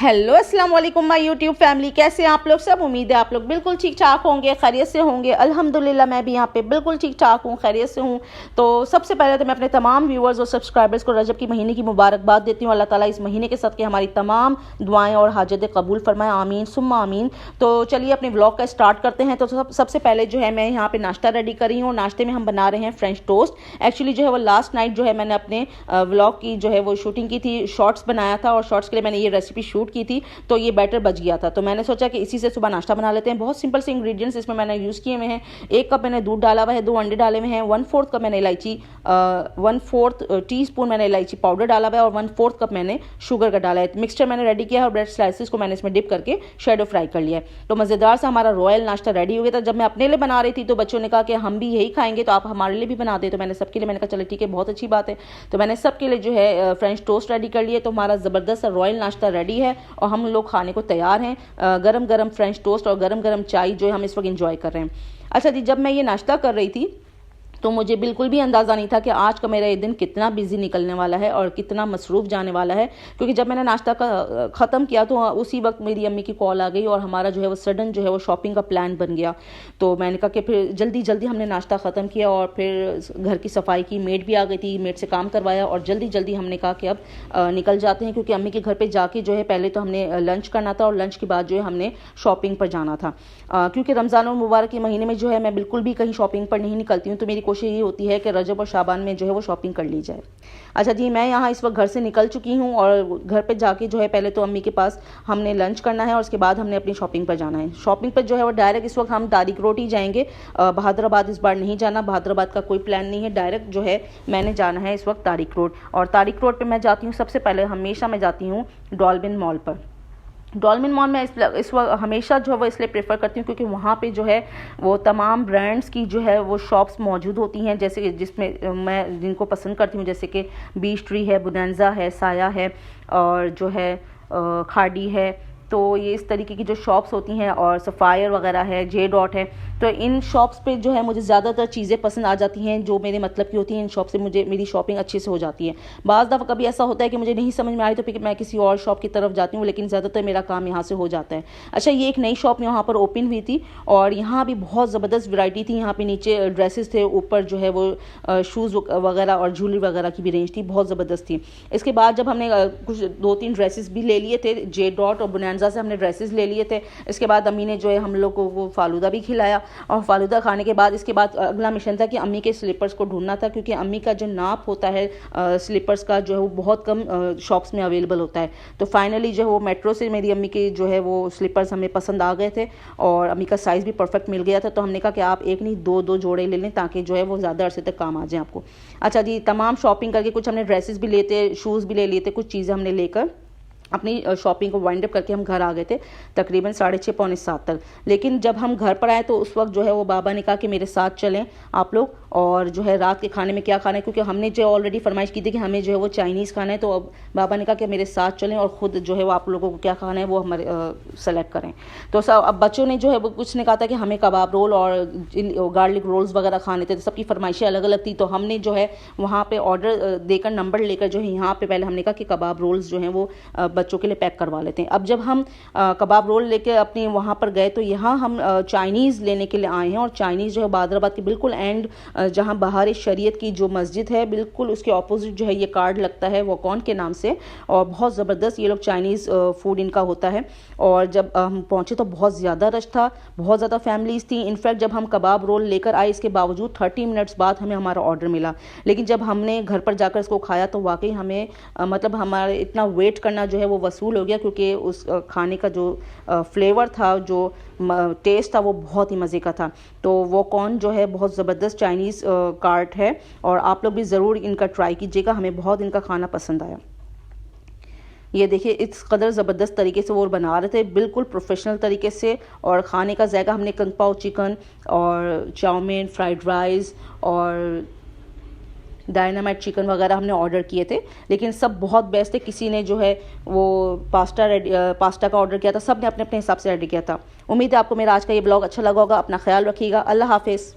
Hello अस्सलाम वालेकुम my YouTube family, कैसे हैं आप लोग सब। उम्मीद है आप लोग बिल्कुल ठीक ठाक होंगे, खैरियत से होंगे। अल्हम्दुलिल्लाह मैं भी यहाँ पे बिल्कुल ठीक ठाक हूँ, खैरियत से हूँ। तो सबसे पहले तो मैं अपने तमाम व्यूअर्स और सब्सक्राइबर्स को रजब की महीने की मुबारकबाद देती हूँ। अल्लाह ताला इस महीने के सदक़े हमारी तमाम दुआएँ और हाजतें कबूल फरमाएं, आमीन सुम्मा आमीन। तो चलिए अपने व्लॉग का स्टार्ट करते हैं। तो सबसे पहले जो है मैं यहाँ पे नाश्ता रेडी कर रही हूँ। नाश्ते में हम बना रहे हैं फ्रेंच टोस्ट। एक्चुअली जो है वो लास्ट नाइट जो है मैंने अपने व्लॉग की जो है वो शूटिंग की थी, शॉर्ट्स बनाया था और शॉर्ट्स के लिए मैंने ये रेसिपी शूट की थी, तो ये बैटर बच गया था। तो मैंने सोचा कि इसी से सुबह नाश्ता बना लेते हैं। बहुत सिंपल से इंग्रेडिएंट्स इसमें मैंने यूज़ किए हुए हैं। 1 कप मैंने दूध डाला हुआ है, 2 अंडे डाले हुए हैं, 1/4 कप मैंने इलायची 1/4 टीस्पून मैंने इलायची पाउडर डाला हुआ है और 1/4 कप मैंने शुगर का डाला है। मिक्सचर मैंने रेडी किया है और ब्रेड स्लाइसेस को मैंने इसमें डिप करके शैडो फ्राई कर लिया है। तो मज़ेदार सा हमारा रॉयल नाश्ता रेडी हो गया था। जब मैं अपने लिए बना रही थी तो बच्चों ने कहा कि हम भी यही खाएंगे, तो आप हमारे लिए भी बना दे। तो मैंने सबके लिए मैंने कहा चलो ठीक है, बहुत अच्छी बात है। तो मैंने सबके लिए जो है फ्रेंच टोस्ट रेडी कर लिए। तो हमारा ज़बरदस्त रॉयल नाश्ता रेडी है और हम लोग खाने को तैयार हैं। गरम गरम फ्रेंच टोस्ट और गरम गरम चाय जो है हम इस वक्त एंजॉय कर रहे हैं। अच्छा जी, जब मैं ये नाश्ता कर रही थी तो मुझे बिल्कुल भी अंदाज़ा नहीं था कि आज का मेरा ये दिन कितना बिजी निकलने वाला है और कितना मसरूफ़ जाने वाला है। क्योंकि जब मैंने नाश्ता का ख़त्म किया तो उसी वक्त मेरी अम्मी की कॉल आ गई और हमारा जो है वो सडन जो है वो शॉपिंग का प्लान बन गया। तो मैंने कहा कि फिर जल्दी जल्दी हमने नाश्ता ख़त्म किया और फिर घर की सफाई की। मेड भी आ गई थी, मेड से काम करवाया और जल्दी जल्दी हमने कहा कि अब निकल जाते हैं, क्योंकि अम्मी के घर पर जाके जो है पहले तो हमने लंच करना था और लंच के बाद जो है हमने शॉपिंग पर जाना था। क्योंकि रमज़ान और मुबारक के महीने में जो है मैं बिल्कुल भी कहीं शॉपिंग पर नहीं निकलती हूँ, तो मेरी कोशिश ये होती है कि रजब और शाबान में जो है वो शॉपिंग कर ली जाए। अच्छा जी, मैं यहाँ इस वक्त घर से निकल चुकी हूँ और घर पे जाके जो है पहले तो अम्मी के पास हमने लंच करना है और उसके बाद हमने अपनी शॉपिंग पर जाना है। शॉपिंग पर जो है वो डायरेक्ट इस वक्त हम तारिक रोड ही जाएंगे। बहादुराबाद इस बार नहीं जाना, बहादुराबाद का कोई प्लान नहीं है। डायरेक्ट जो है मैंने जाना है इस वक्त तारिक रोड। और तारिक रोड पर मैं जाती हूँ सबसे पहले, हमेशा मैं जाती हूँ डॉल्बिन मॉल पर। डॉल्बिन मॉल में इस वक्त हमेशा जो है वो इसलिए प्रेफर करती हूँ क्योंकि वहाँ पे जो है वो तमाम ब्रांड्स की जो है वो शॉप्स मौजूद होती हैं, जैसे जिसमें मैं जिनको पसंद करती हूँ, जैसे कि बीच ट्री है, बुनांजा है, साया है और जो है खाड़ी है। तो ये इस तरीके की जो शॉप्स होती हैं और सफ़ायर वगैरह है, जे डॉट है। तो इन शॉप्स पे जो है मुझे ज़्यादातर चीज़ें पसंद आ जाती हैं जो मेरे मतलब की होती हैं। इन शॉप से मुझे मेरी शॉपिंग अच्छे से हो जाती है। बाज़ दफ़ा कभी ऐसा होता है कि मुझे नहीं समझ में आ रही तो फिर मैं किसी और शॉप की तरफ जाती हूँ, लेकिन ज़्यादातर मेरा काम यहाँ से हो जाता है। अच्छा, ये एक नई शॉप यहाँ पर ओपन हुई थी और यहाँ भी बहुत ज़बरदस्त वैरायटी थी। यहाँ पे नीचे ड्रेसेस थे, ऊपर जो है वो शूज़ वगैरह और ज्वेलरी वगैरह की भी रेंज थी, बहुत ज़बरदस्त थी। इसके बाद जब हमने कुछ 2-3 ड्रेसेस भी ले लिए थे, जे डॉट और बुनांजा से हमने ड्रेसेस ले लिए थे। इसके बाद अम्मी ने जो है हम लोग को वो फालूदा भी खिलाया और फालूदा खाने के बाद इसके बाद अगला मिशन था कि अम्मी के स्लीपर्स को ढूंढना था, क्योंकि अम्मी का जो नाप होता है स्लीपर्स का जो है वो बहुत कम शॉप्स में अवेलेबल होता है। तो फाइनली जो है वो मेट्रो से मेरी अम्मी के जो है वो स्लीपर्स हमें पसंद आ गए थे और अम्मी का साइज़ भी परफेक्ट मिल गया था। तो हमने कहा कि आप एक नहीं 2-2 जोड़े ले लें ताकि जो है वो ज़्यादा अरसे तक काम आ जाए आपको। अच्छा जी, तमाम शॉपिंग करके कुछ हमने ड्रेसेस भी लेते, शूज़ भी ले लिए थे, कुछ चीज़ें हमने लेकर अपनी शॉपिंग को वाइंड अप करके हम घर आ गए थे तकरीबन 6:30 पौने 7 तक। लेकिन जब हम घर पर आए तो उस वक्त जो है वो बाबा ने कहा कि मेरे साथ चलें आप लोग और जो है रात के खाने में क्या खाना है, क्योंकि हमने जो ऑलरेडी फरमाइश की थी कि हमें जो है वो चाइनीज़ खाना है। तो अब बाबा ने कहा कि मेरे साथ चलें और ख़ुद जो है वो आप लोगों को क्या खाना है वो हमारे सेलेक्ट करें। तो सब अब बच्चों ने जो है वो कुछ ने कहा था कि हमें कबाब रोल और गार्लिक रोल्स वगैरह खाने थे। तो सबकी फरमाइशें अलग अलग थी। तो हमने जो है वहाँ पर ऑर्डर देकर नंबर लेकर जो है यहाँ पर पहले हमने कहा कि कबाब रोल्स जो हैं वो बच्चों के लिए पैक करवा लेते हैं। अब जब हम कबाब रोल लेके अपने वहाँ पर गए तो यहाँ हम चाइनीज़ लेने के लिए आए हैं और चाइनीज़ जो है बहादुराबाद के बिल्कुल एंड जहाँ बहार शरीयत की जो मस्जिद है बिल्कुल उसके ऑपोजिट जो है ये कार्ड लगता है वॉकॉन के नाम से। और बहुत ज़बरदस्त ये लोग चाइनीज़ फूड इनका होता है। और जब हम पहुँचे तो बहुत ज़्यादा रश था, बहुत ज़्यादा फैमिलीज़ थी। इनफैक्ट जब हम कबाब रोल लेकर आए इसके बावजूद 30 मिनट्स बाद हमें हमारा ऑर्डर मिला। लेकिन जब हमने घर पर जाकर इसको खाया तो वाकई हमें मतलब हमारे इतना वेट करना जो है वो वसूल हो गया, क्योंकि उस खाने का जो फ्लेवर था, जो टेस्ट था वो बहुत ही मज़े का था। तो वो कौन जो है बहुत ज़बरदस्त चाइनीज़ कार्ट है और आप लोग भी ज़रूर इनका ट्राई कीजिएगा। हमें बहुत इनका खाना पसंद आया। ये देखिए इस कदर ज़बरदस्त तरीके से वो बना रहे थे, बिल्कुल प्रोफेशनल तरीके से। और ख़ाने का जायका हमने कंग पाओ चिकन और चाउमीन, फ्राइड राइस और डायनामाइट चिकन वगैरह हमने ऑर्डर किए थे, लेकिन सब बहुत बेस्ट थे। किसी ने जो है वो पास्ता का ऑर्डर किया था, सब ने अपने अपने हिसाब से रेडी किया था। उम्मीद है आपको मेरा आज का ये ब्लॉग अच्छा लगा होगा। अपना ख्याल रखिएगा। अल्लाह हाफिज़।